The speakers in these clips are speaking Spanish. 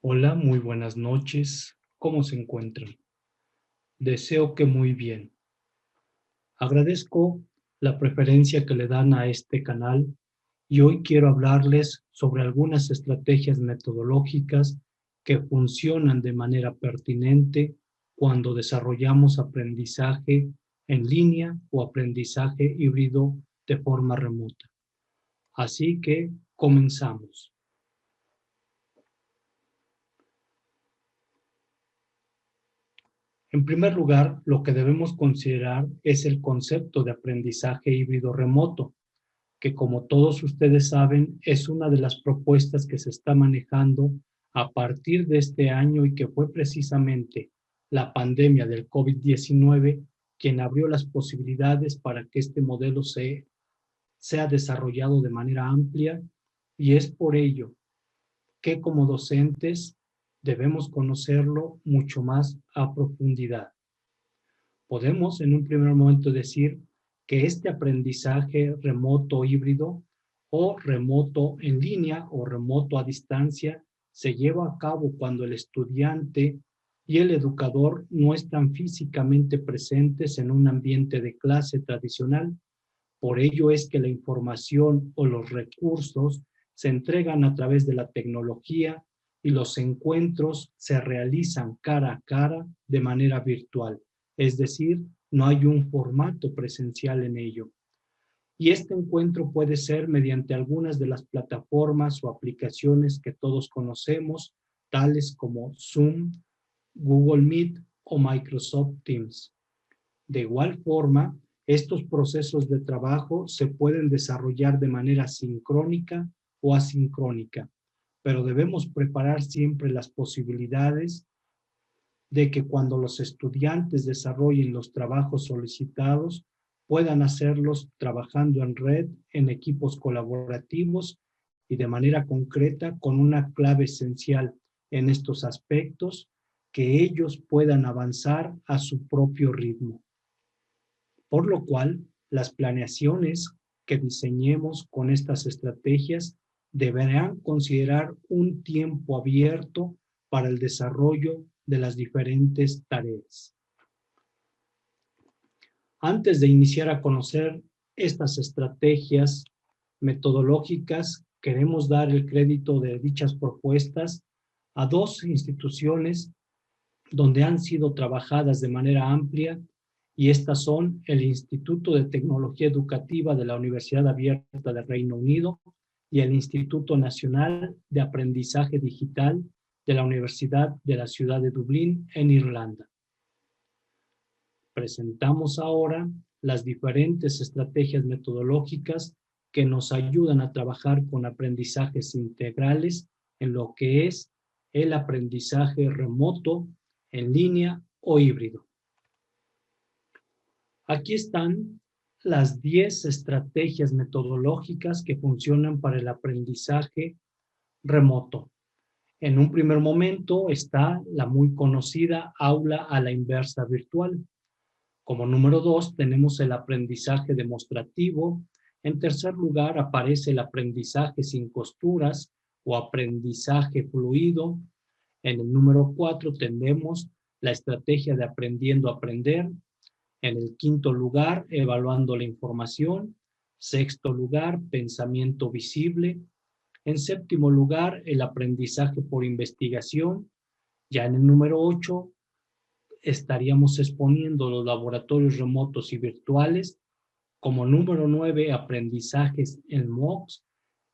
Hola, muy buenas noches. ¿Cómo se encuentran? Deseo que muy bien. Agradezco la preferencia que le dan a este canal y hoy quiero hablarles sobre algunas estrategias metodológicas que funcionan de manera pertinente cuando desarrollamos aprendizaje en línea o aprendizaje híbrido de forma remota. Así que comenzamos. En primer lugar, lo que debemos considerar es el concepto de aprendizaje híbrido remoto, que como todos ustedes saben, es una de las propuestas que se está manejando a partir de este año y que fue precisamente la pandemia del COVID-19 quien abrió las posibilidades para que este modelo sea desarrollado de manera amplia y es por ello que como docentes debemos conocerlo mucho más a profundidad. Podemos en un primer momento decir que este aprendizaje remoto híbrido o remoto en línea o remoto a distancia se lleva a cabo cuando el estudiante y el educador no están físicamente presentes en un ambiente de clase tradicional. Por ello es que la información o los recursos se entregan a través de la tecnología y los encuentros se realizan cara a cara de manera virtual. Es decir, no hay un formato presencial en ello. Y este encuentro puede ser mediante algunas de las plataformas o aplicaciones que todos conocemos, tales como Zoom, Google Meet o Microsoft Teams. De igual forma, estos procesos de trabajo se pueden desarrollar de manera sincrónica o asincrónica, pero debemos preparar siempre las posibilidades de que cuando los estudiantes desarrollen los trabajos solicitados, puedan hacerlos trabajando en red, en equipos colaborativos y de manera concreta con una clave esencial en estos aspectos, que ellos puedan avanzar a su propio ritmo. Por lo cual, las planeaciones que diseñemos con estas estrategias deberán considerar un tiempo abierto para el desarrollo de las diferentes tareas. Antes de iniciar a conocer estas estrategias metodológicas, queremos dar el crédito de dichas propuestas a dos instituciones donde han sido trabajadas de manera amplia, y estas son el Instituto de Tecnología Educativa de la Universidad Abierta del Reino Unido y el Instituto Nacional de Aprendizaje Digital de la Universidad de la Ciudad de Dublín, en Irlanda. Presentamos ahora las diferentes estrategias metodológicas que nos ayudan a trabajar con aprendizajes integrales en lo que es el aprendizaje remoto, en línea o híbrido. Aquí están las 10 estrategias metodológicas que funcionan para el aprendizaje remoto. En un primer momento está la muy conocida aula a la inversa virtual. Como número 2 tenemos el aprendizaje demostrativo. En tercer lugar aparece el aprendizaje sin costuras o aprendizaje fluido. En el número 4 tenemos la estrategia de aprendiendo a aprender. En el quinto lugar, evaluando la información. Sexto lugar, pensamiento visible. En séptimo lugar, el aprendizaje por investigación. Ya en el número 8 estaríamos exponiendo los laboratorios remotos y virtuales. Como número 9, aprendizajes en MOOCs.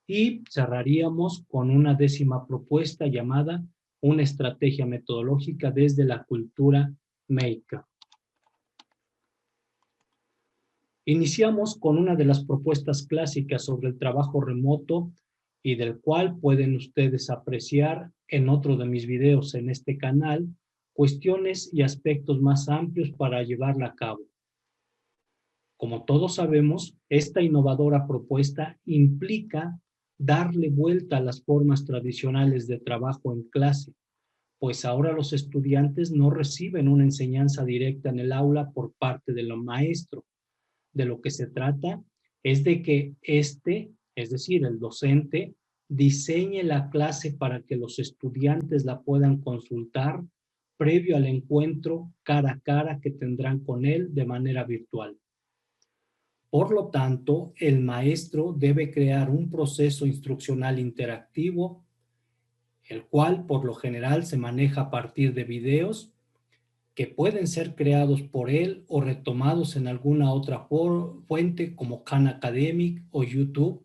Y cerraríamos con una décima propuesta llamada una estrategia metodológica desde la cultura maker. Iniciamos con una de las propuestas clásicas sobre el trabajo remoto y del cual pueden ustedes apreciar en otro de mis videos en este canal cuestiones y aspectos más amplios para llevarla a cabo. Como todos sabemos, esta innovadora propuesta implica darle vuelta a las formas tradicionales de trabajo en clase, pues ahora los estudiantes no reciben una enseñanza directa en el aula por parte del maestro. De lo que se trata es de que es decir, el docente, diseñe la clase para que los estudiantes la puedan consultar previo al encuentro cara a cara que tendrán con él de manera virtual. Por lo tanto, el maestro debe crear un proceso instruccional interactivo, el cual por lo general se maneja a partir de videos que pueden ser creados por él o retomados en alguna otra fuente como Khan Academic o YouTube,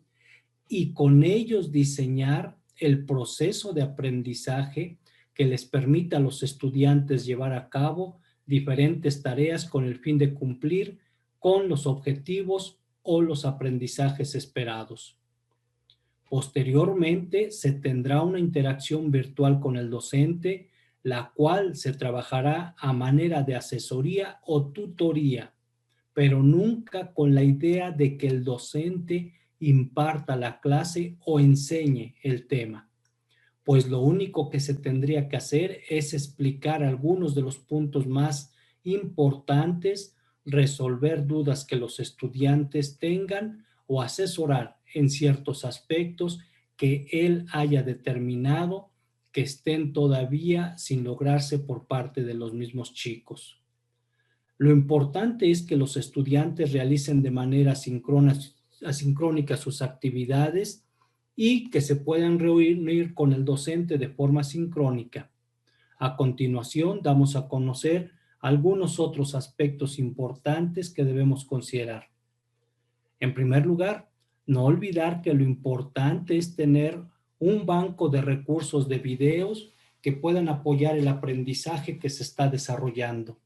y con ellos diseñar el proceso de aprendizaje que les permita a los estudiantes llevar a cabo diferentes tareas con el fin de cumplir con los objetivos o los aprendizajes esperados. Posteriormente, se tendrá una interacción virtual con el docente, la cual se trabajará a manera de asesoría o tutoría, pero nunca con la idea de que el docente imparta la clase o enseñe el tema, pues lo único que se tendría que hacer es explicar algunos de los puntos más importantes, resolver dudas que los estudiantes tengan o asesorar en ciertos aspectos que él haya determinado que estén todavía sin lograrse por parte de los mismos chicos. Lo importante es que los estudiantes realicen de manera asincrónica sus actividades y que se puedan reunir con el docente de forma sincrónica. A continuación, damos a conocer algunos otros aspectos importantes que debemos considerar. En primer lugar, no olvidar que lo importante es tener un banco de recursos de videos que puedan apoyar el aprendizaje que se está desarrollando.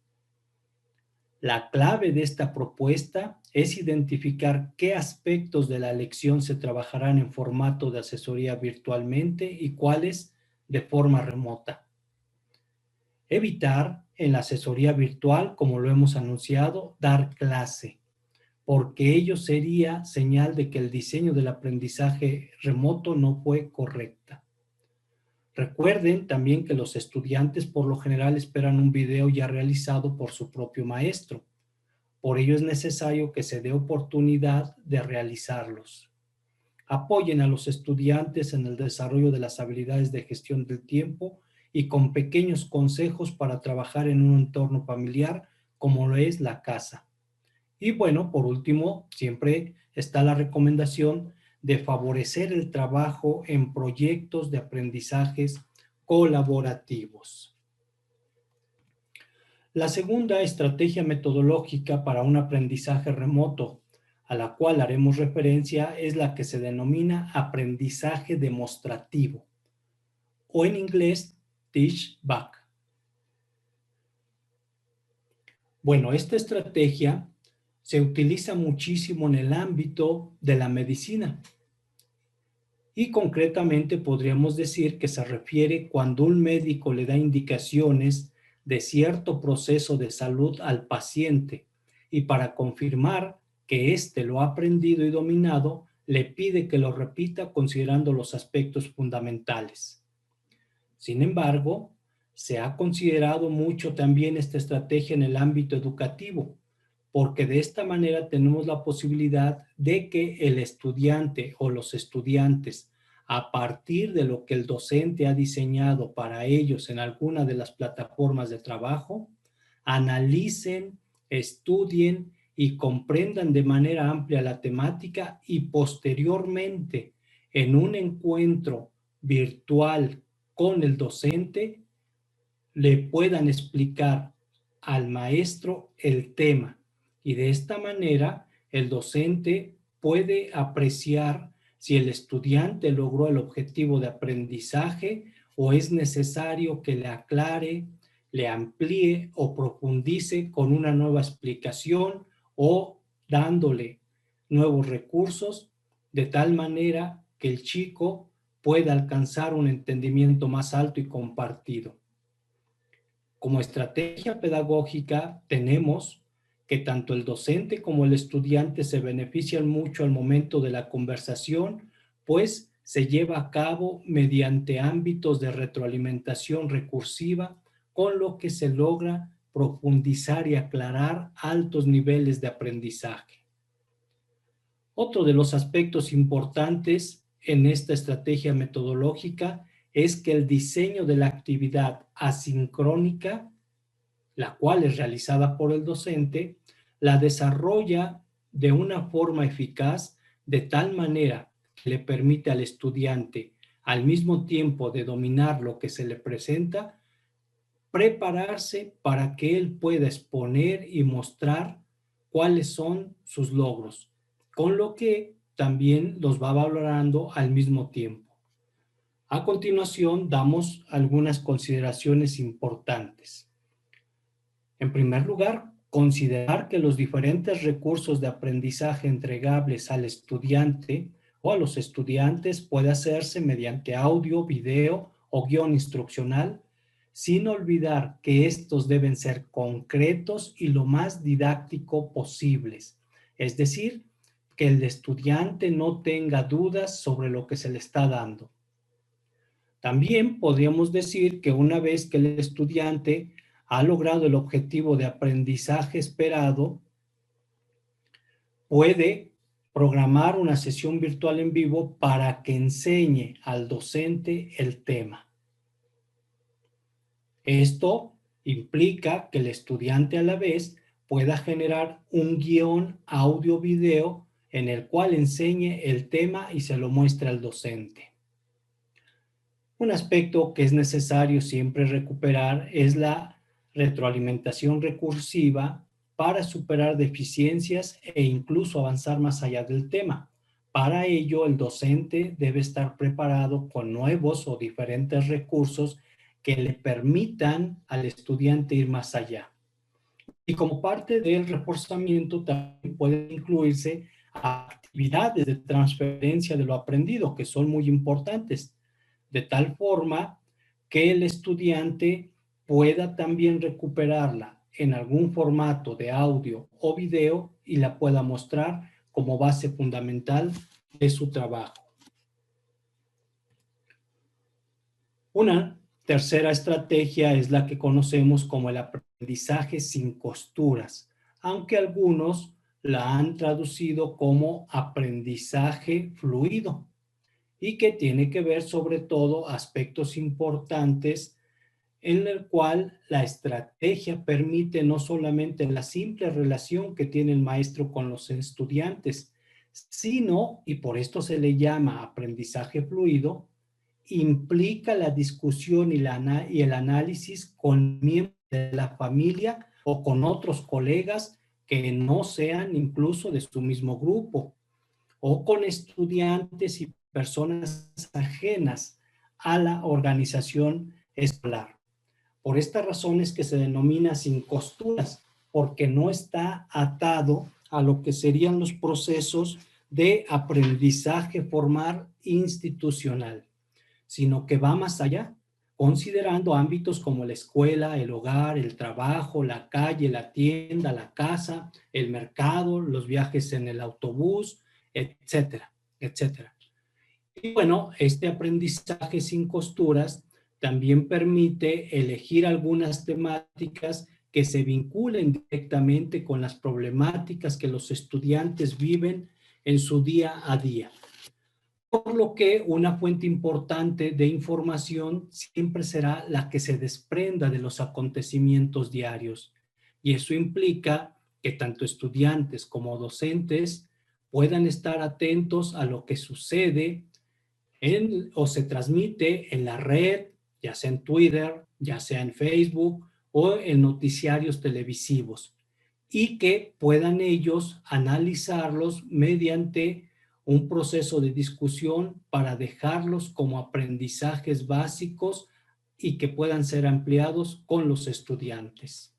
La clave de esta propuesta es identificar qué aspectos de la lección se trabajarán en formato de asesoría virtualmente y cuáles de forma remota. Evitar en la asesoría virtual, como lo hemos anunciado, dar clase, porque ello sería señal de que el diseño del aprendizaje remoto no fue correcta. Recuerden también que los estudiantes por lo general esperan un video ya realizado por su propio maestro. Por ello es necesario que se dé oportunidad de realizarlos. Apoyen a los estudiantes en el desarrollo de las habilidades de gestión del tiempo y con pequeños consejos para trabajar en un entorno familiar como lo es la casa. Y bueno, por último, siempre está la recomendación de favorecer el trabajo en proyectos de aprendizajes colaborativos. La segunda estrategia metodológica para un aprendizaje remoto, a la cual haremos referencia, es la que se denomina aprendizaje demostrativo, o en inglés, Teach Back. Bueno, esta estrategia se utiliza muchísimo en el ámbito de la medicina y concretamente podríamos decir que se refiere cuando un médico le da indicaciones de cierto proceso de salud al paciente y para confirmar que éste lo ha aprendido y dominado, le pide que lo repita considerando los aspectos fundamentales. Sin embargo, se ha considerado mucho también esta estrategia en el ámbito educativo, porque de esta manera tenemos la posibilidad de que el estudiante o los estudiantes, a partir de lo que el docente ha diseñado para ellos en alguna de las plataformas de trabajo, analicen, estudien y comprendan de manera amplia la temática y posteriormente en un encuentro virtual con el docente le puedan explicar al maestro el tema y de esta manera el docente puede apreciar si el estudiante logró el objetivo de aprendizaje o es necesario que le aclare, le amplíe o profundice con una nueva explicación o dándole nuevos recursos de tal manera que el chico pueda alcanzar un entendimiento más alto y compartido. Como estrategia pedagógica tenemos que tanto el docente como el estudiante se benefician mucho al momento de la conversación, pues se lleva a cabo mediante ámbitos de retroalimentación recursiva, con lo que se logra profundizar y aclarar altos niveles de aprendizaje. Otro de los aspectos importantes en esta estrategia metodológica es que el diseño de la actividad asincrónica, la cual es realizada por el docente, la desarrolla de una forma eficaz de tal manera que le permite al estudiante, al mismo tiempo de dominar lo que se le presenta, prepararse para que él pueda exponer y mostrar cuáles son sus logros, con lo que también los va valorando al mismo tiempo. A continuación, damos algunas consideraciones importantes. En primer lugar, considerar que los diferentes recursos de aprendizaje entregables al estudiante o a los estudiantes puede hacerse mediante audio, video o guión instruccional, sin olvidar que estos deben ser concretos y lo más didáctico posibles. Es decir, que el estudiante no tenga dudas sobre lo que se le está dando. También podríamos decir que una vez que el estudiante ha logrado el objetivo de aprendizaje esperado, puede programar una sesión virtual en vivo para que enseñe al docente el tema. Esto implica que el estudiante a la vez pueda generar un guión audio-video en el cual enseñe el tema y se lo muestre al docente. Un aspecto que es necesario siempre recuperar es la retroalimentación recursiva para superar deficiencias e incluso avanzar más allá del tema. Para ello, el docente debe estar preparado con nuevos o diferentes recursos que le permitan al estudiante ir más allá. Y como parte del reforzamiento también pueden incluirse actividades de transferencia de lo aprendido, que son muy importantes, de tal forma que el estudiante pueda también recuperarla en algún formato de audio o video y la pueda mostrar como base fundamental de su trabajo. Una tercera estrategia es la que conocemos como el aprendizaje sin costuras, aunque algunos la han traducido como aprendizaje fluido, y que tiene que ver sobre todo aspectos importantes en el cual la estrategia permite no solamente la simple relación que tiene el maestro con los estudiantes, sino, y por esto se le llama aprendizaje fluido, implica la discusión y el análisis con miembros de la familia o con otros colegas que no sean incluso de su mismo grupo, o con estudiantes y personas ajenas a la organización escolar. Por estas razones que se denomina sin costuras, porque no está atado a lo que serían los procesos de aprendizaje formal institucional, sino que va más allá, considerando ámbitos como la escuela, el hogar, el trabajo, la calle, la tienda, la casa, el mercado, los viajes en el autobús, etcétera, etcétera. Y bueno, este aprendizaje sin costuras también permite elegir algunas temáticas que se vinculen directamente con las problemáticas que los estudiantes viven en su día a día. Por lo que una fuente importante de información siempre será la que se desprenda de los acontecimientos diarios. Y eso implica que tanto estudiantes como docentes puedan estar atentos a lo que sucede o se transmite en la red, ya sea en Twitter, ya sea en Facebook o en noticiarios televisivos, y que puedan ellos analizarlos mediante un proceso de discusión para dejarlos como aprendizajes básicos y que puedan ser ampliados con los estudiantes.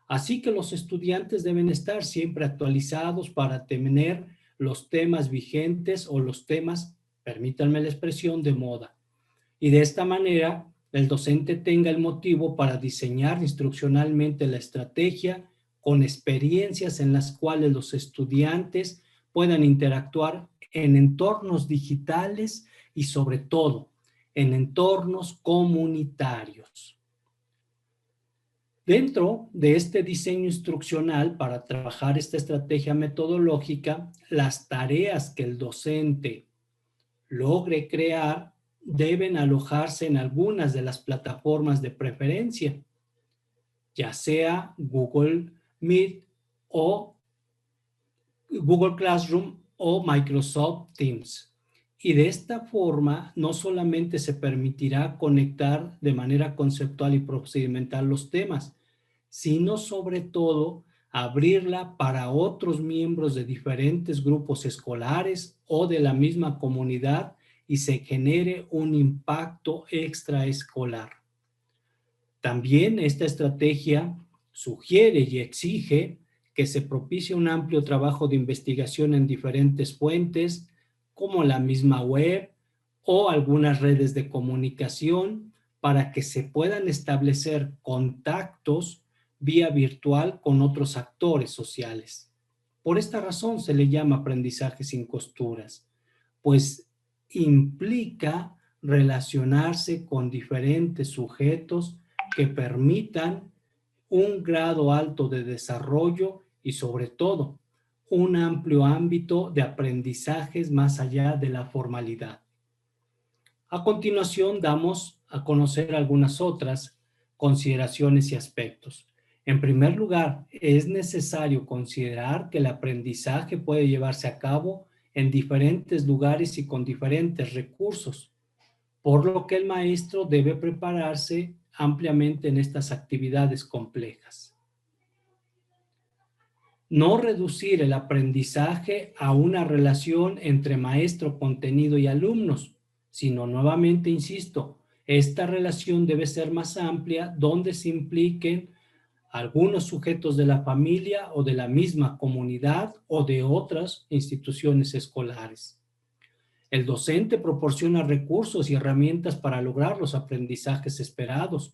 Así que los estudiantes deben estar siempre actualizados para tener los temas vigentes o los temas, permítanme la expresión, de moda. Y de esta manera, el docente tenga el motivo para diseñar instruccionalmente la estrategia con experiencias en las cuales los estudiantes puedan interactuar en entornos digitales y sobre todo en entornos comunitarios. Dentro de este diseño instruccional para trabajar esta estrategia metodológica, las tareas que el docente logre crear deben alojarse en algunas de las plataformas de preferencia, ya sea Google Meet o Google Classroom o Microsoft Teams. Y de esta forma no solamente se permitirá conectar de manera conceptual y procedimental los temas, sino sobre todo abrirla para otros miembros de diferentes grupos escolares o de la misma comunidad y se genere un impacto extraescolar. También esta estrategia sugiere y exige que se propicie un amplio trabajo de investigación en diferentes fuentes, como la misma web o algunas redes de comunicación, para que se puedan establecer contactos vía virtual con otros actores sociales. Por esta razón se le llama aprendizaje sin costuras, pues implica relacionarse con diferentes sujetos que permitan un grado alto de desarrollo y sobre todo un amplio ámbito de aprendizajes más allá de la formalidad. A continuación damos a conocer algunas otras consideraciones y aspectos. En primer lugar, es necesario considerar que el aprendizaje puede llevarse a cabo en diferentes lugares y con diferentes recursos, por lo que el maestro debe prepararse ampliamente en estas actividades complejas. No reducir el aprendizaje a una relación entre maestro, contenido y alumnos, sino nuevamente, insisto, esta relación debe ser más amplia donde se impliquen algunos sujetos de la familia o de la misma comunidad o de otras instituciones escolares. El docente proporciona recursos y herramientas para lograr los aprendizajes esperados,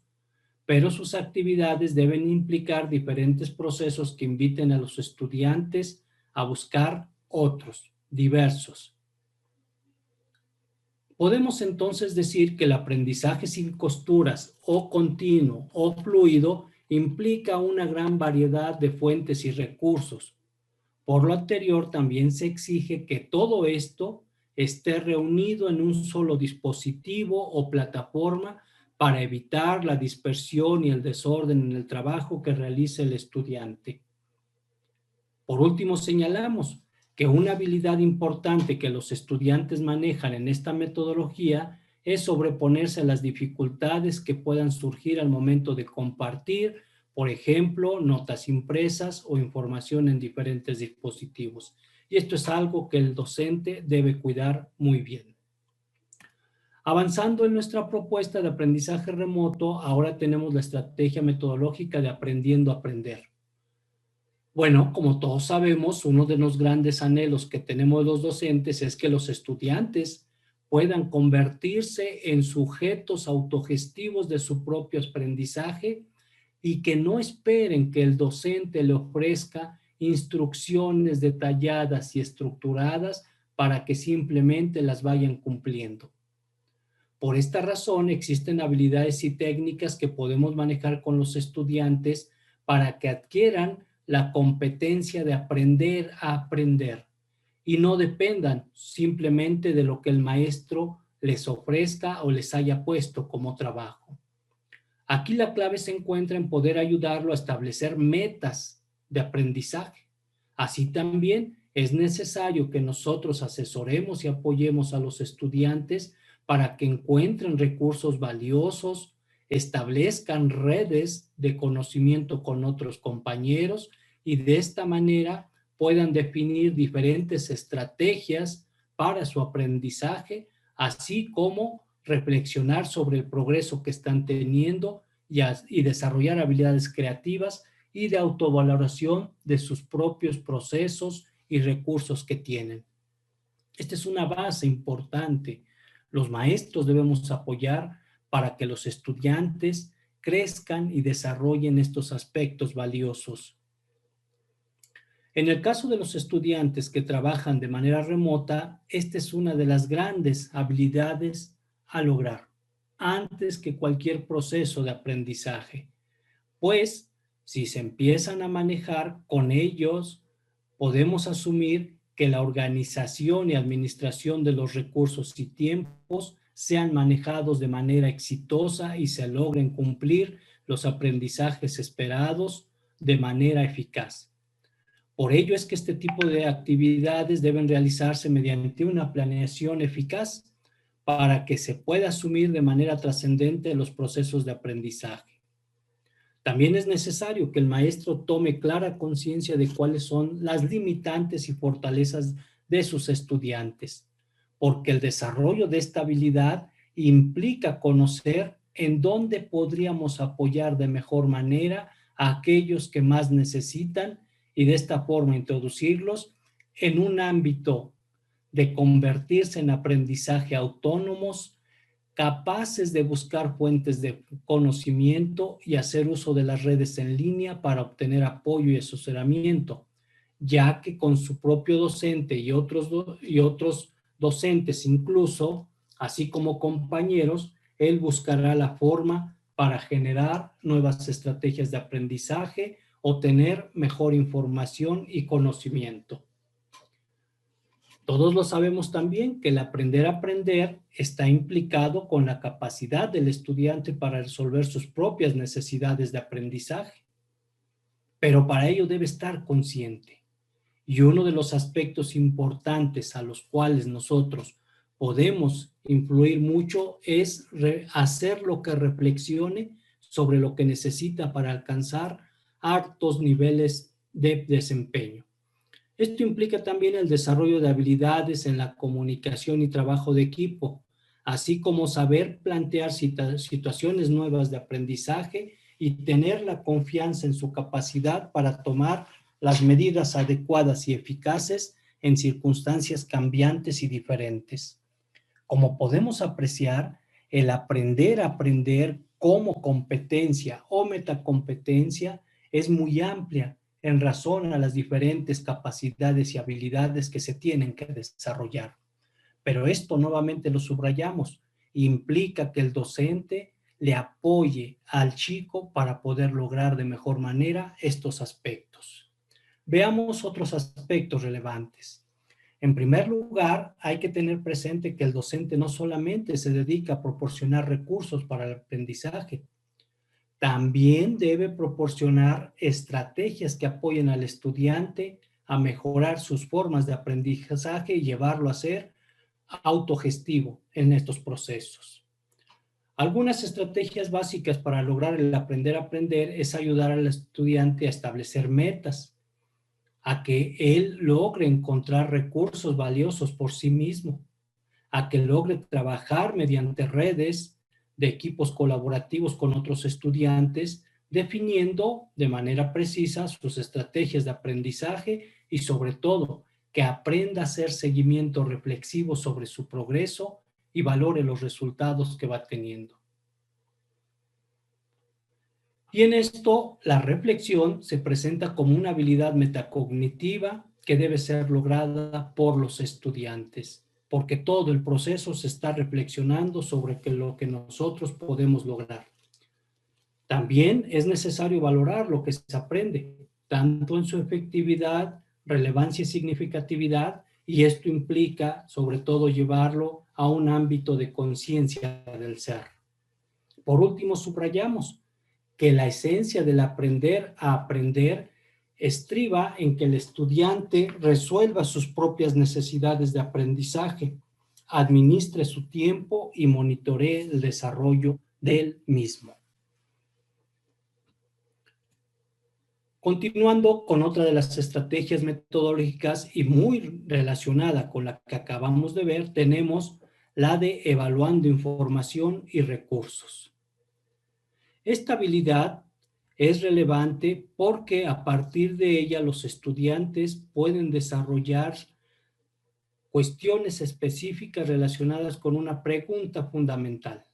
pero sus actividades deben implicar diferentes procesos que inviten a los estudiantes a buscar otros, diversos. Podemos entonces decir que el aprendizaje sin costuras o continuo o fluido implica una gran variedad de fuentes y recursos. Por lo anterior, también se exige que todo esto esté reunido en un solo dispositivo o plataforma para evitar la dispersión y el desorden en el trabajo que realice el estudiante. Por último, señalamos que una habilidad importante que los estudiantes manejan en esta metodología es sobreponerse a las dificultades que puedan surgir al momento de compartir, por ejemplo, notas impresas o información en diferentes dispositivos. Y esto es algo que el docente debe cuidar muy bien. Avanzando en nuestra propuesta de aprendizaje remoto, ahora tenemos la estrategia metodológica de aprendiendo a aprender. Bueno, como todos sabemos, uno de los grandes anhelos que tenemos los docentes es que los estudiantes puedan convertirse en sujetos autogestivos de su propio aprendizaje y que no esperen que el docente le ofrezca instrucciones detalladas y estructuradas para que simplemente las vayan cumpliendo. Por esta razón, existen habilidades y técnicas que podemos manejar con los estudiantes para que adquieran la competencia de aprender a aprender y no dependan simplemente de lo que el maestro les ofrezca o les haya puesto como trabajo. Aquí la clave se encuentra en poder ayudarlo a establecer metas de aprendizaje. Así también es necesario que nosotros asesoremos y apoyemos a los estudiantes para que encuentren recursos valiosos, establezcan redes de conocimiento con otros compañeros y de esta manera puedan definir diferentes estrategias para su aprendizaje, así como reflexionar sobre el progreso que están teniendo y desarrollar habilidades creativas y de autovaloración de sus propios procesos y recursos que tienen. Esta es una base importante. Los maestros debemos apoyar para que los estudiantes crezcan y desarrollen estos aspectos valiosos. En el caso de los estudiantes que trabajan de manera remota, esta es una de las grandes habilidades a lograr, antes que cualquier proceso de aprendizaje. Pues, si se empiezan a manejar con ellos, podemos asumir que la organización y administración de los recursos y tiempos sean manejados de manera exitosa y se logren cumplir los aprendizajes esperados de manera eficaz. Por ello es que este tipo de actividades deben realizarse mediante una planeación eficaz para que se pueda asumir de manera trascendente los procesos de aprendizaje. También es necesario que el maestro tome clara conciencia de cuáles son las limitantes y fortalezas de sus estudiantes, porque el desarrollo de esta habilidad implica conocer en dónde podríamos apoyar de mejor manera a aquellos que más necesitan y de esta forma introducirlos en un ámbito de convertirse en aprendizaje autónomos, capaces de buscar fuentes de conocimiento y hacer uso de las redes en línea para obtener apoyo y asesoramiento, ya que con su propio docente y otros docentes incluso, así como compañeros, él buscará la forma para generar nuevas estrategias de aprendizaje, obtener mejor información y conocimiento. Todos lo sabemos también que el aprender a aprender está implicado con la capacidad del estudiante para resolver sus propias necesidades de aprendizaje, pero para ello debe estar consciente. Y uno de los aspectos importantes a los cuales nosotros podemos influir mucho es hacerlo que reflexione sobre lo que necesita para alcanzar altos niveles de desempeño. Esto implica también el desarrollo de habilidades en la comunicación y trabajo de equipo, así como saber plantear situaciones nuevas de aprendizaje y tener la confianza en su capacidad para tomar las medidas adecuadas y eficaces en circunstancias cambiantes y diferentes. Como podemos apreciar, el aprender a aprender como competencia o metacompetencia es muy amplia en razón a las diferentes capacidades y habilidades que se tienen que desarrollar. Pero esto nuevamente lo subrayamos, implica que el docente le apoye al chico para poder lograr de mejor manera estos aspectos. Veamos otros aspectos relevantes. En primer lugar, hay que tener presente que el docente no solamente se dedica a proporcionar recursos para el aprendizaje, también debe proporcionar estrategias que apoyen al estudiante a mejorar sus formas de aprendizaje y llevarlo a ser autogestivo en estos procesos. Algunas estrategias básicas para lograr el aprender a aprender es ayudar al estudiante a establecer metas, a que él logre encontrar recursos valiosos por sí mismo, a que logre trabajar mediante redes de equipos colaborativos con otros estudiantes, definiendo de manera precisa sus estrategias de aprendizaje y sobre todo que aprenda a hacer seguimiento reflexivo sobre su progreso y valore los resultados que va teniendo. Y en esto, la reflexión se presenta como una habilidad metacognitiva que debe ser lograda por los estudiantes, porque todo el proceso se está reflexionando sobre lo que nosotros podemos lograr. También es necesario valorar lo que se aprende, tanto en su efectividad, relevancia y significatividad, y esto implica, sobre todo, llevarlo a un ámbito de conciencia del ser. Por último, subrayamos que la esencia del aprender a aprender estriba en que el estudiante resuelva sus propias necesidades de aprendizaje, administre su tiempo y monitoree el desarrollo del mismo. Continuando con otra de las estrategias metodológicas y muy relacionada con la que acabamos de ver, tenemos la de evaluando información y recursos. Esta habilidad es relevante porque a partir de ella los estudiantes pueden desarrollar cuestiones específicas relacionadas con una pregunta fundamental.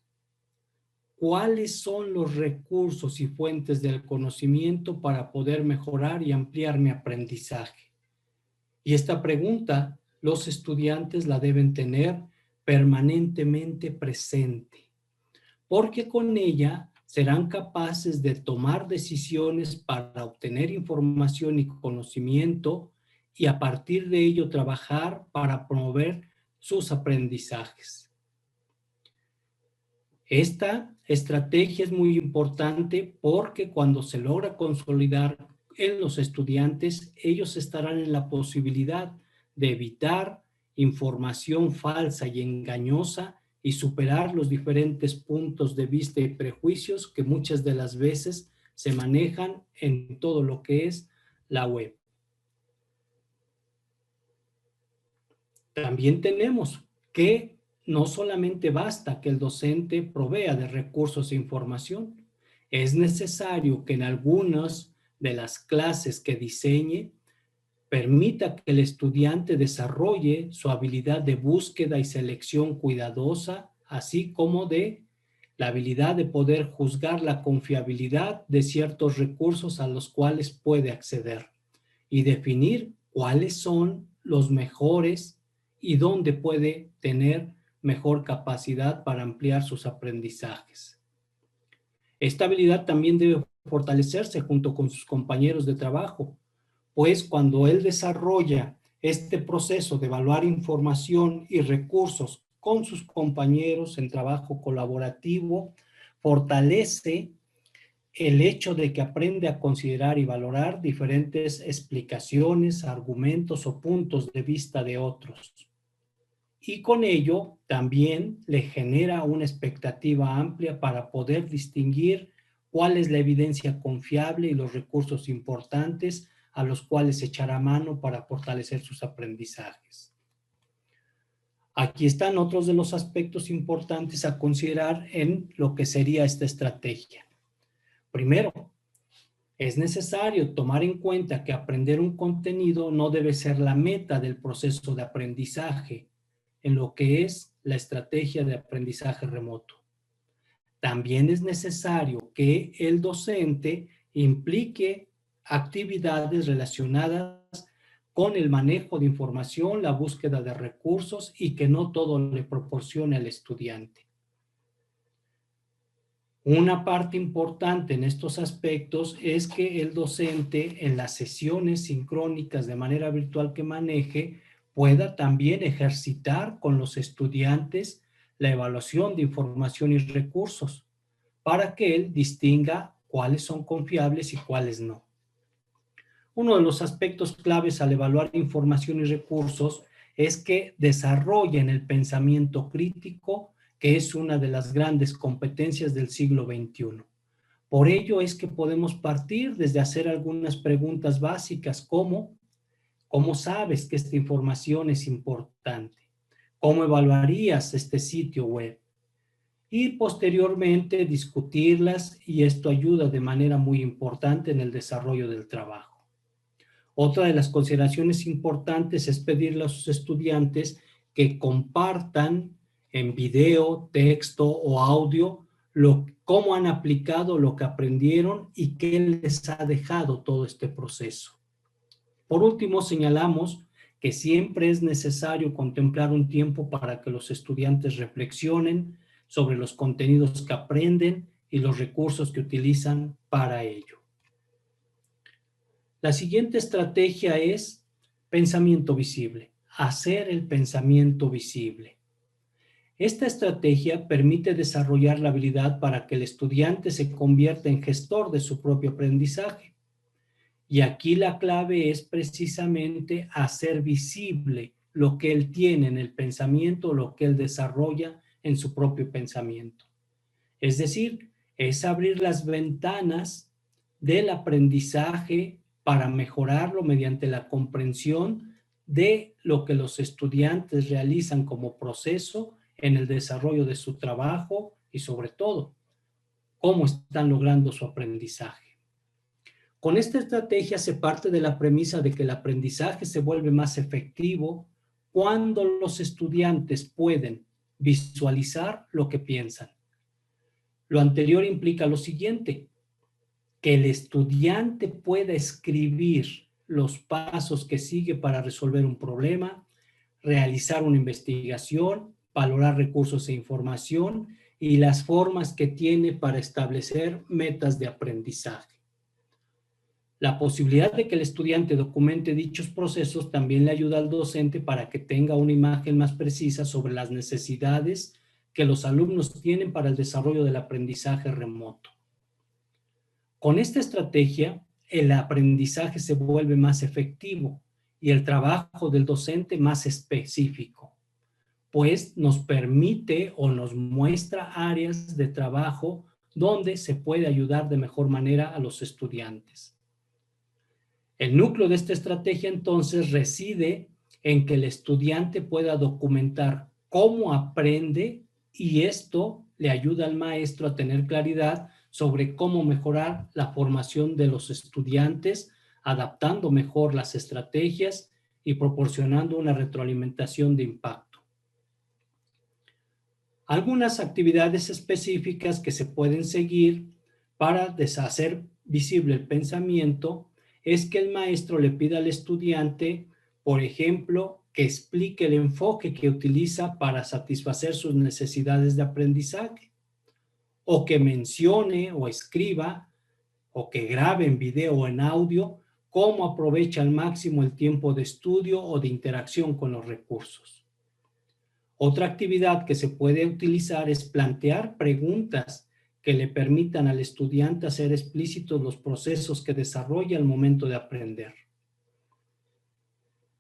¿Cuáles son los recursos y fuentes del conocimiento para poder mejorar y ampliar mi aprendizaje? Y esta pregunta los estudiantes la deben tener permanentemente presente, porque con ella serán capaces de tomar decisiones para obtener información y conocimiento y a partir de ello trabajar para promover sus aprendizajes. Esta estrategia es muy importante porque cuando se logra consolidar en los estudiantes, ellos estarán en la posibilidad de evitar información falsa y engañosa y superar los diferentes puntos de vista y prejuicios que muchas de las veces se manejan en todo lo que es la web. También tenemos que no solamente basta que el docente provea de recursos e información, es necesario que en algunas de las clases que diseñe permita que el estudiante desarrolle su habilidad de búsqueda y selección cuidadosa, así como de la habilidad de poder juzgar la confiabilidad de ciertos recursos a los cuales puede acceder y definir cuáles son los mejores y dónde puede tener mejor capacidad para ampliar sus aprendizajes. Esta habilidad también debe fortalecerse junto con sus compañeros de trabajo, pues cuando él desarrolla este proceso de evaluar información y recursos con sus compañeros en trabajo colaborativo, fortalece el hecho de que aprende a considerar y valorar diferentes explicaciones, argumentos o puntos de vista de otros. Y con ello también le genera una expectativa amplia para poder distinguir cuál es la evidencia confiable y los recursos importantes a los cuales echará mano para fortalecer sus aprendizajes. Aquí están otros de los aspectos importantes a considerar en lo que sería esta estrategia. Primero, es necesario tomar en cuenta que aprender un contenido no debe ser la meta del proceso de aprendizaje en lo que es la estrategia de aprendizaje remoto. También es necesario que el docente implique actividades relacionadas con el manejo de información, la búsqueda de recursos y que no todo le proporcione al estudiante. Una parte importante en estos aspectos es que el docente en las sesiones sincrónicas de manera virtual que maneje pueda también ejercitar con los estudiantes la evaluación de información y recursos para que él distinga cuáles son confiables y cuáles no. Uno de los aspectos claves al evaluar información y recursos es que desarrollen el pensamiento crítico, que es una de las grandes competencias del siglo XXI. Por ello es que podemos partir desde hacer algunas preguntas básicas como ¿cómo sabes que esta información es importante? ¿Cómo evaluarías este sitio web? Y posteriormente discutirlas, y esto ayuda de manera muy importante en el desarrollo del trabajo. Otra de las consideraciones importantes es pedirle a sus estudiantes que compartan en video, texto o audio cómo han aplicado lo que aprendieron y qué les ha dejado todo este proceso. Por último, señalamos que siempre es necesario contemplar un tiempo para que los estudiantes reflexionen sobre los contenidos que aprenden y los recursos que utilizan para ello. La siguiente estrategia es pensamiento visible, hacer el pensamiento visible. Esta estrategia permite desarrollar la habilidad para que el estudiante se convierta en gestor de su propio aprendizaje. Y aquí la clave es precisamente hacer visible lo que él tiene en el pensamiento, lo que él desarrolla en su propio pensamiento. Es decir, es abrir las ventanas del aprendizaje para mejorarlo mediante la comprensión de lo que los estudiantes realizan como proceso en el desarrollo de su trabajo y sobre todo, cómo están logrando su aprendizaje. Con esta estrategia se parte de la premisa de que el aprendizaje se vuelve más efectivo cuando los estudiantes pueden visualizar lo que piensan. Lo anterior implica lo siguiente: que el estudiante pueda escribir los pasos que sigue para resolver un problema, realizar una investigación, valorar recursos e información y las formas que tiene para establecer metas de aprendizaje. La posibilidad de que el estudiante documente dichos procesos también le ayuda al docente para que tenga una imagen más precisa sobre las necesidades que los alumnos tienen para el desarrollo del aprendizaje remoto. Con esta estrategia, el aprendizaje se vuelve más efectivo y el trabajo del docente más específico, pues nos permite o nos muestra áreas de trabajo donde se puede ayudar de mejor manera a los estudiantes. El núcleo de esta estrategia entonces reside en que el estudiante pueda documentar cómo aprende y esto le ayuda al maestro a tener claridad sobre cómo mejorar la formación de los estudiantes, adaptando mejor las estrategias y proporcionando una retroalimentación de impacto. Algunas actividades específicas que se pueden seguir para hacer visible el pensamiento es que el maestro le pida al estudiante, por ejemplo, que explique el enfoque que utiliza para satisfacer sus necesidades de aprendizaje, o que mencione o escriba, o que grabe en video o en audio cómo aprovecha al máximo el tiempo de estudio o de interacción con los recursos. Otra actividad que se puede utilizar es plantear preguntas que le permitan al estudiante hacer explícitos los procesos que desarrolla al momento de aprender.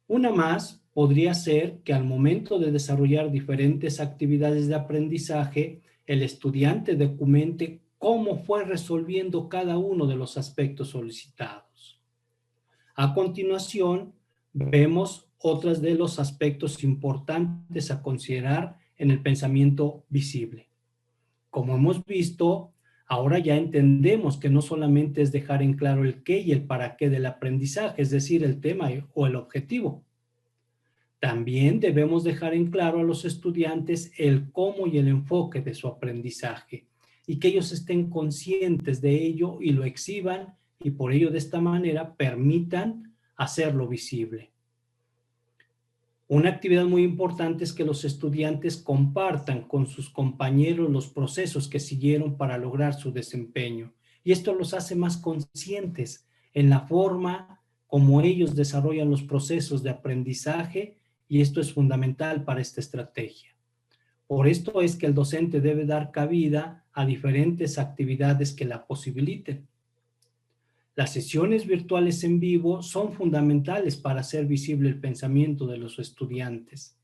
Una más podría ser que al momento de desarrollar diferentes actividades de aprendizaje, el estudiante documente cómo fue resolviendo cada uno de los aspectos solicitados. A continuación, vemos otros de los aspectos importantes a considerar en el pensamiento visible. Como hemos visto, ahora ya entendemos que no solamente es dejar en claro el qué y el para qué del aprendizaje, es decir, el tema o el objetivo. También debemos dejar en claro a los estudiantes el cómo y el enfoque de su aprendizaje y que ellos estén conscientes de ello y lo exhiban y por ello de esta manera permitan hacerlo visible. Una actividad muy importante es que los estudiantes compartan con sus compañeros los procesos que siguieron para lograr su desempeño. Y esto los hace más conscientes en la forma como ellos desarrollan los procesos de aprendizaje y esto es fundamental para esta estrategia. Por esto es que el docente debe dar cabida a diferentes actividades que la posibiliten. Las sesiones virtuales en vivo son fundamentales para hacer visible el pensamiento de los estudiantes.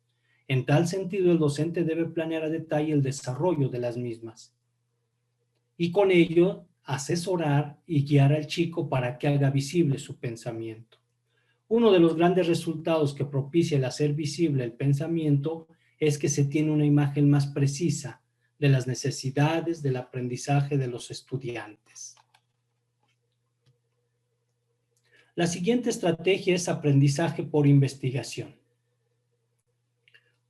En tal sentido, el docente debe planear a detalle el desarrollo de las mismas. Y con ello, asesorar y guiar al chico para que haga visible su pensamiento. Uno de los grandes resultados que propicia el hacer visible el pensamiento es que se tiene una imagen más precisa de las necesidades del aprendizaje de los estudiantes. La siguiente estrategia es aprendizaje por investigación.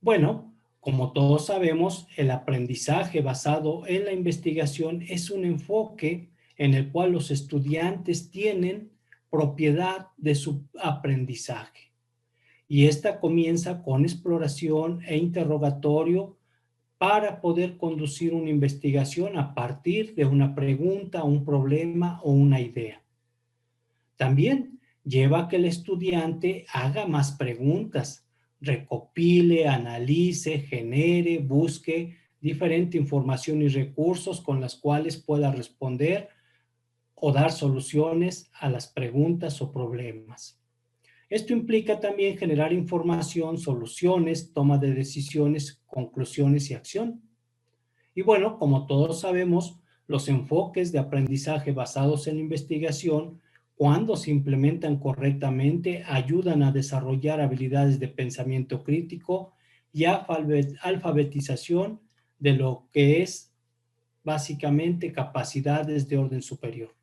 Bueno, como todos sabemos, el aprendizaje basado en la investigación es un enfoque en el cual los estudiantes tienen propiedad de su aprendizaje. Y esta comienza con exploración e interrogatorio para poder conducir una investigación a partir de una pregunta, un problema o una idea. También lleva a que el estudiante haga más preguntas, recopile, analice, genere, busque diferente información y recursos con las cuales pueda responder o dar soluciones a las preguntas o problemas. Esto implica también generar información, soluciones, toma de decisiones, conclusiones y acción. Y bueno, como todos sabemos, los enfoques de aprendizaje basados en investigación, cuando se implementan correctamente, ayudan a desarrollar habilidades de pensamiento crítico y alfabetización de lo que es básicamente capacidades de orden superior.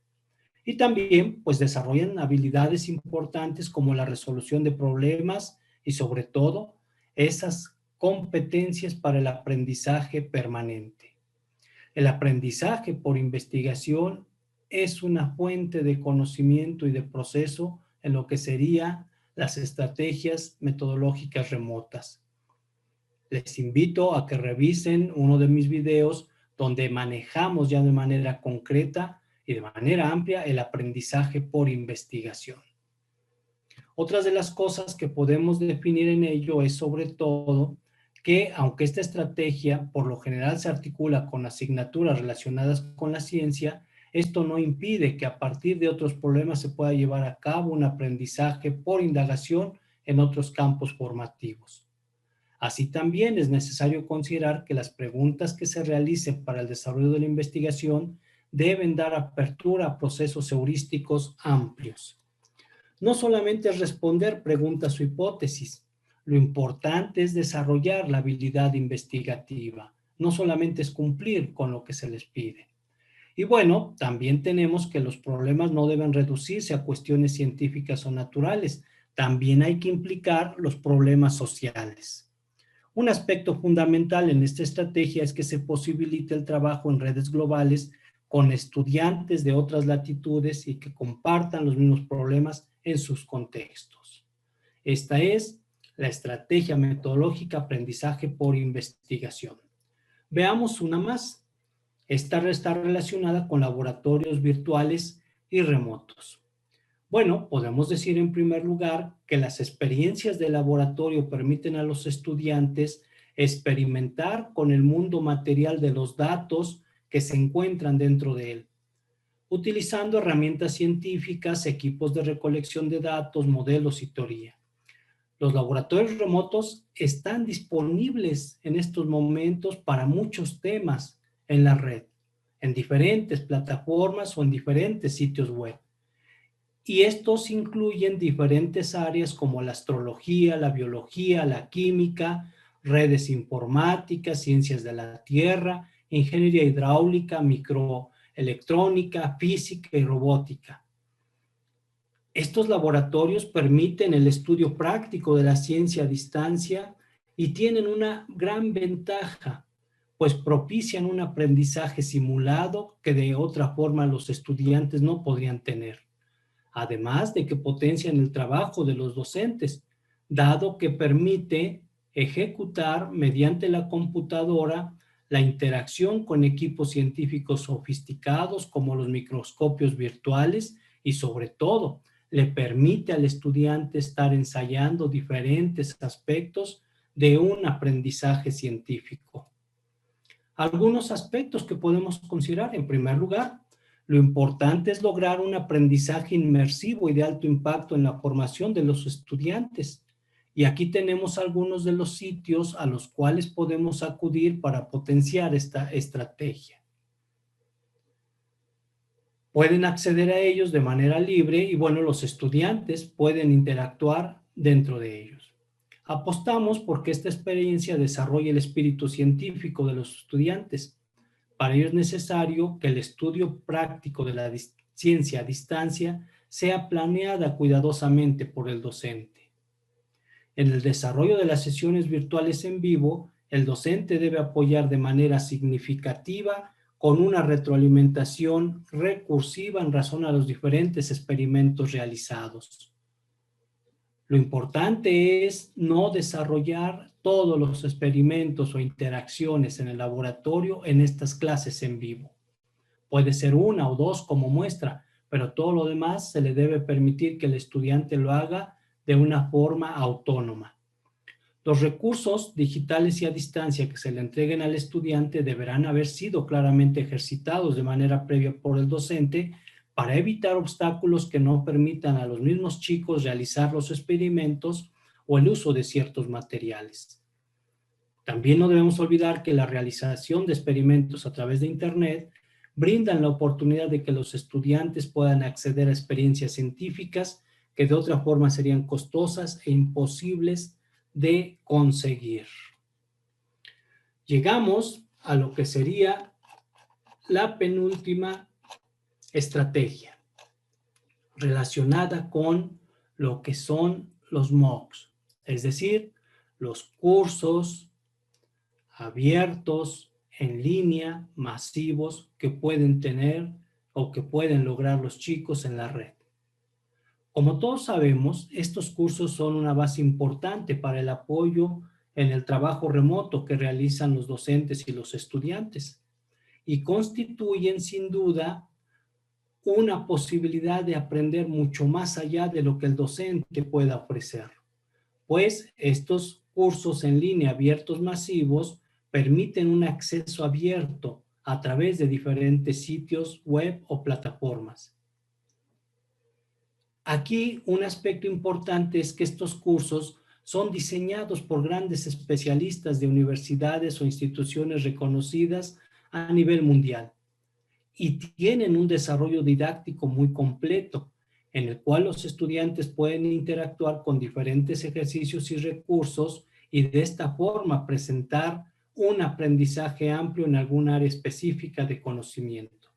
Y también, pues, desarrollan habilidades importantes como la resolución de problemas y, sobre todo, esas competencias para el aprendizaje permanente. El aprendizaje por investigación es una fuente de conocimiento y de proceso en lo que serían las estrategias metodológicas remotas. Les invito a que revisen uno de mis videos donde manejamos ya de manera concreta y de manera amplia el aprendizaje por investigación. Otras de las cosas que podemos definir en ello es sobre todo que aunque esta estrategia por lo general se articula con asignaturas relacionadas con la ciencia, esto no impide que a partir de otros problemas se pueda llevar a cabo un aprendizaje por indagación en otros campos formativos. Así también es necesario considerar que las preguntas que se realicen para el desarrollo de la investigación deben dar apertura a procesos heurísticos amplios. No solamente es responder preguntas o hipótesis, lo importante es desarrollar la habilidad investigativa, no solamente es cumplir con lo que se les pide. Y bueno, también tenemos que los problemas no deben reducirse a cuestiones científicas o naturales, también hay que implicar los problemas sociales. Un aspecto fundamental en esta estrategia es que se posibilite el trabajo en redes globales con estudiantes de otras latitudes y que compartan los mismos problemas en sus contextos. Esta es la estrategia metodológica aprendizaje por investigación. Veamos una más. Esta está relacionada con laboratorios virtuales y remotos. Bueno, podemos decir en primer lugar que las experiencias de laboratorio permiten a los estudiantes experimentar con el mundo material de los datos que se encuentran dentro de él, utilizando herramientas científicas, equipos de recolección de datos, modelos y teoría. Los laboratorios remotos están disponibles en estos momentos para muchos temas en la red, en diferentes plataformas o en diferentes sitios web. Y estos incluyen diferentes áreas como la astrología, la biología, la química, redes informáticas, ciencias de la tierra, ingeniería hidráulica, microelectrónica, física y robótica. Estos laboratorios permiten el estudio práctico de la ciencia a distancia y tienen una gran ventaja, pues propician un aprendizaje simulado que de otra forma los estudiantes no podrían tener. Además de que potencian el trabajo de los docentes, dado que permite ejecutar mediante la computadora la interacción con equipos científicos sofisticados como los microscopios virtuales y sobre todo le permite al estudiante estar ensayando diferentes aspectos de un aprendizaje científico. Algunos aspectos que podemos considerar, en primer lugar, lo importante es lograr un aprendizaje inmersivo y de alto impacto en la formación de los estudiantes. Y aquí tenemos algunos de los sitios a los cuales podemos acudir para potenciar esta estrategia. Pueden acceder a ellos de manera libre y bueno, los estudiantes pueden interactuar dentro de ellos. Apostamos porque esta experiencia desarrolle el espíritu científico de los estudiantes. Para ello es necesario que el estudio práctico de la ciencia a distancia sea planeada cuidadosamente por el docente. En el desarrollo de las sesiones virtuales en vivo, el docente debe apoyar de manera significativa con una retroalimentación recursiva en razón a los diferentes experimentos realizados. Lo importante es no desarrollar todos los experimentos o interacciones en el laboratorio en estas clases en vivo. Puede ser una o dos como muestra, pero todo lo demás se le debe permitir que el estudiante lo haga de una forma autónoma. Los recursos digitales y a distancia que se le entreguen al estudiante deberán haber sido claramente ejercitados de manera previa por el docente para evitar obstáculos que no permitan a los mismos chicos realizar los experimentos o el uso de ciertos materiales. También no debemos olvidar que la realización de experimentos a través de Internet brindan la oportunidad de que los estudiantes puedan acceder a experiencias científicas que de otra forma serían costosas e imposibles de conseguir. Llegamos a lo que sería la penúltima estrategia relacionada con lo que son los MOOCs, es decir, los cursos abiertos en línea, masivos, que pueden tener o que pueden lograr los chicos en la red. Como todos sabemos, estos cursos son una base importante para el apoyo en el trabajo remoto que realizan los docentes y los estudiantes y constituyen sin duda una posibilidad de aprender mucho más allá de lo que el docente pueda ofrecer, pues estos cursos en línea abiertos masivos permiten un acceso abierto a través de diferentes sitios web o plataformas. Aquí un aspecto importante es que estos cursos son diseñados por grandes especialistas de universidades o instituciones reconocidas a nivel mundial y tienen un desarrollo didáctico muy completo, en el cual los estudiantes pueden interactuar con diferentes ejercicios y recursos y de esta forma presentar un aprendizaje amplio en algún área específica de conocimiento.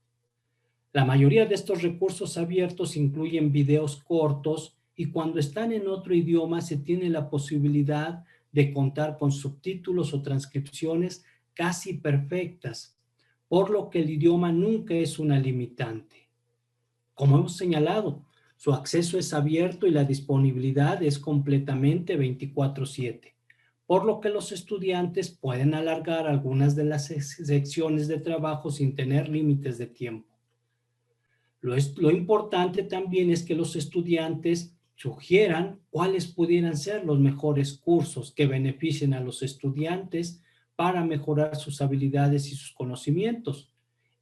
La mayoría de estos recursos abiertos incluyen videos cortos y cuando están en otro idioma se tiene la posibilidad de contar con subtítulos o transcripciones casi perfectas, por lo que el idioma nunca es una limitante. Como hemos señalado, su acceso es abierto y la disponibilidad es completamente 24/7, por lo que los estudiantes pueden alargar algunas de las secciones de trabajo sin tener límites de tiempo. Lo importante también es que los estudiantes sugieran cuáles pudieran ser los mejores cursos que beneficien a los estudiantes para mejorar sus habilidades y sus conocimientos.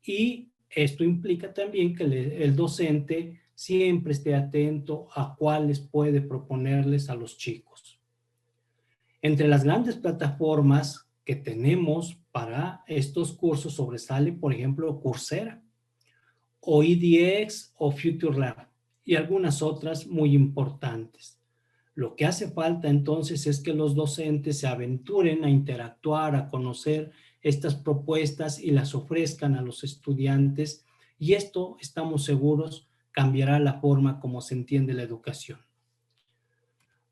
Y esto implica también que el docente siempre esté atento a cuáles puede proponerles a los chicos. Entre las grandes plataformas que tenemos para estos cursos sobresale, por ejemplo, Coursera o EDX o FutureLab y algunas otras muy importantes. Lo que hace falta entonces es que los docentes se aventuren a interactuar, a conocer estas propuestas y las ofrezcan a los estudiantes y esto, estamos seguros, cambiará la forma como se entiende la educación.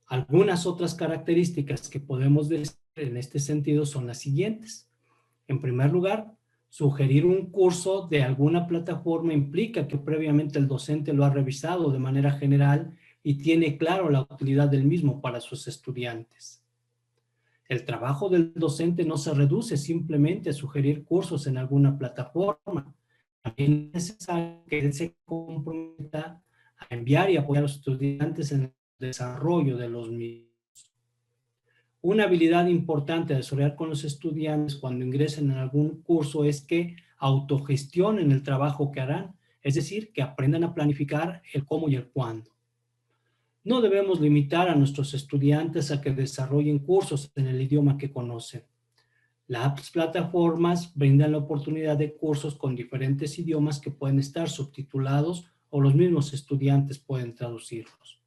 Algunas otras características que podemos decir en este sentido son las siguientes. En primer lugar, sugerir un curso de alguna plataforma implica que previamente el docente lo ha revisado de manera general y tiene claro la utilidad del mismo para sus estudiantes. El trabajo del docente no se reduce simplemente a sugerir cursos en alguna plataforma. También es necesario que él se comprometa a enviar y apoyar a los estudiantes en el desarrollo de los mismos. Una habilidad importante a desarrollar con los estudiantes cuando ingresen en algún curso es que autogestionen el trabajo que harán, es decir, que aprendan a planificar el cómo y el cuándo. No debemos limitar a nuestros estudiantes a que desarrollen cursos en el idioma que conocen. Las plataformas brindan la oportunidad de cursos con diferentes idiomas que pueden estar subtitulados o los mismos estudiantes pueden traducirlos.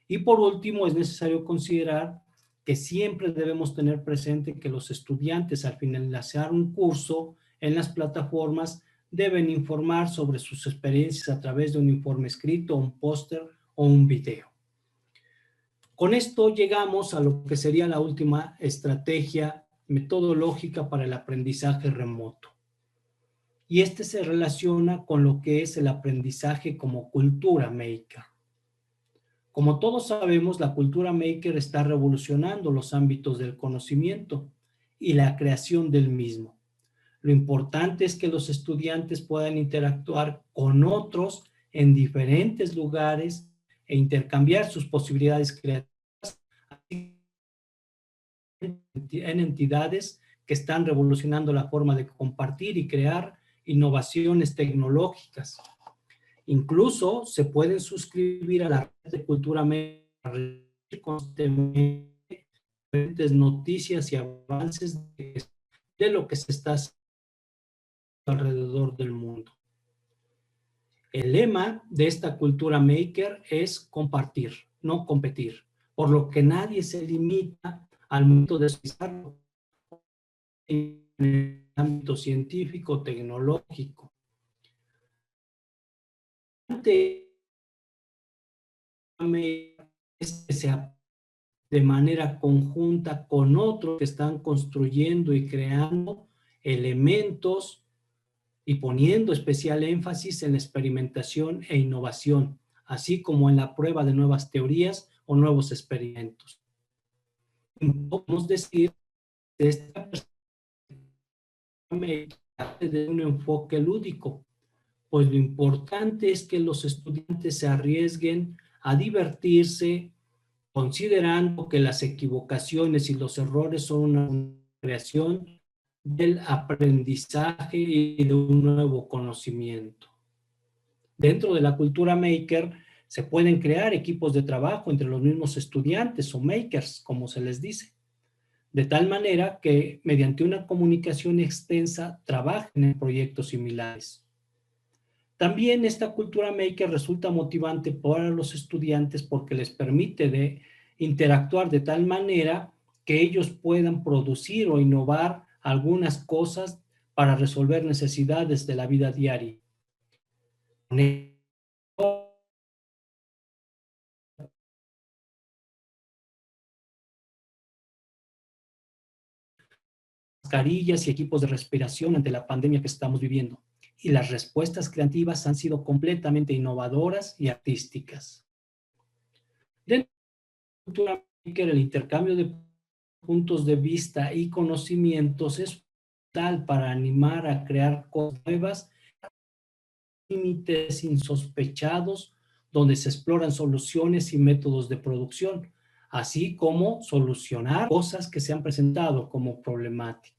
Y por último, es necesario considerar que siempre debemos tener presente que los estudiantes al finalizar un curso en las plataformas deben informar sobre sus experiencias a través de un informe escrito, un póster o un video. Con esto llegamos a lo que sería la última estrategia metodológica para el aprendizaje remoto. Y este se relaciona con lo que es el aprendizaje como cultura maker. Como todos sabemos, la cultura maker está revolucionando los ámbitos del conocimiento y la creación del mismo. Lo importante es que los estudiantes puedan interactuar con otros en diferentes lugares e intercambiar sus posibilidades creativas en entidades que están revolucionando la forma de compartir y crear innovaciones tecnológicas. Incluso se pueden suscribir a la red de cultura médica constantemente diferentes noticias y avances de lo que se está haciendo alrededor del mundo. El lema de esta cultura maker es compartir, no competir, por lo que nadie se limita al momento de expresarlo en el ámbito científico, tecnológico. De manera conjunta con otros que están construyendo y creando elementos y poniendo especial énfasis en la experimentación e innovación, así como en la prueba de nuevas teorías o nuevos experimentos. Podemos decir que esta perspectiva de un enfoque lúdico, Pues lo importante es que los estudiantes se arriesguen a divertirse, considerando que las equivocaciones y los errores son una creación del aprendizaje y de un nuevo conocimiento. Dentro de la cultura maker se pueden crear equipos de trabajo entre los mismos estudiantes o makers, como se les dice, de tal manera que mediante una comunicación extensa trabajen en proyectos similares. También esta cultura maker resulta motivante para los estudiantes porque les permite interactuar de tal manera que ellos puedan producir o innovar algunas cosas para resolver necesidades de la vida diaria. Mascarillas y equipos de respiración ante la pandemia que estamos viviendo. Y las respuestas creativas han sido completamente innovadoras y artísticas. Dentro de la cultura maker, el intercambio de puntos de vista y conocimientos es vital para animar a crear cosas nuevas, límites insospechados, donde se exploran soluciones y métodos de producción, así como solucionar cosas que se han presentado como problemáticas.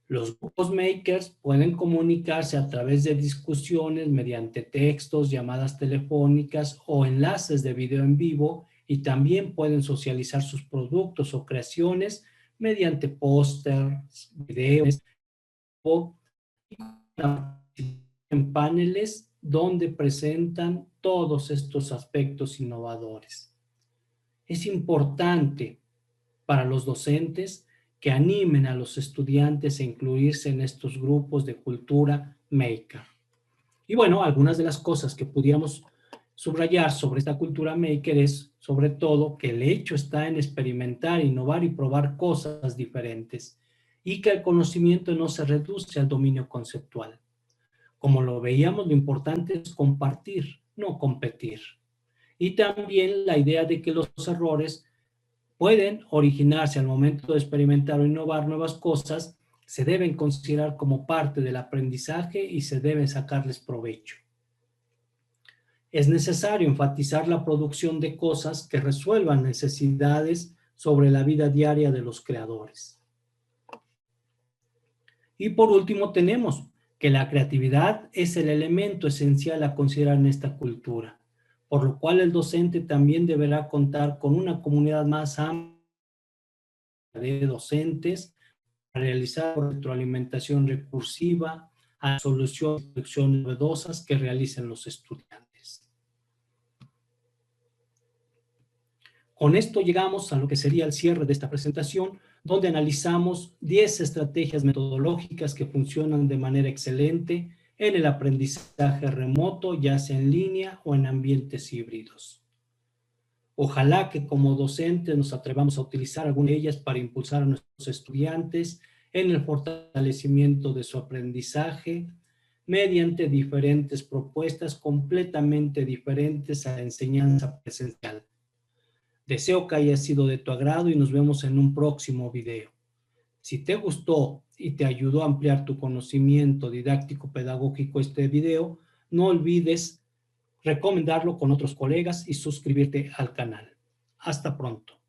Los grupos makers pueden comunicarse a través de discusiones mediante textos, llamadas telefónicas o enlaces de video en vivo, y también pueden socializar sus productos o creaciones mediante pósters, videos o en paneles donde presentan todos estos aspectos innovadores. Es importante para los docentes que animen a los estudiantes a incluirse en estos grupos de cultura maker. Y bueno, algunas de las cosas que pudiéramos subrayar sobre esta cultura maker es, sobre todo, que el hecho está en experimentar, innovar y probar cosas diferentes, y que el conocimiento no se reduce al dominio conceptual. Como lo veíamos, lo importante es compartir, no competir. Y también la idea de que los errores pueden originarse al momento de experimentar o innovar nuevas cosas, se deben considerar como parte del aprendizaje y se deben sacarles provecho. Es necesario enfatizar la producción de cosas que resuelvan necesidades sobre la vida diaria de los creadores. Y por último tenemos que la creatividad es el elemento esencial a considerar en esta cultura, por lo cual el docente también deberá contar con una comunidad más amplia de docentes para realizar retroalimentación recursiva a soluciones novedosas que realicen los estudiantes. Con esto llegamos a lo que sería el cierre de esta presentación, donde analizamos 10 estrategias metodológicas que funcionan de manera excelente en el aprendizaje remoto, ya sea en línea o en ambientes híbridos. Ojalá que como docentes nos atrevamos a utilizar alguna de ellas para impulsar a nuestros estudiantes en el fortalecimiento de su aprendizaje mediante diferentes propuestas completamente diferentes a la enseñanza presencial. Deseo que haya sido de tu agrado y nos vemos en un próximo video. Si te gustó y te ayudó a ampliar tu conocimiento didáctico pedagógico este video, no olvides recomendarlo con otros colegas y suscribirte al canal. Hasta pronto.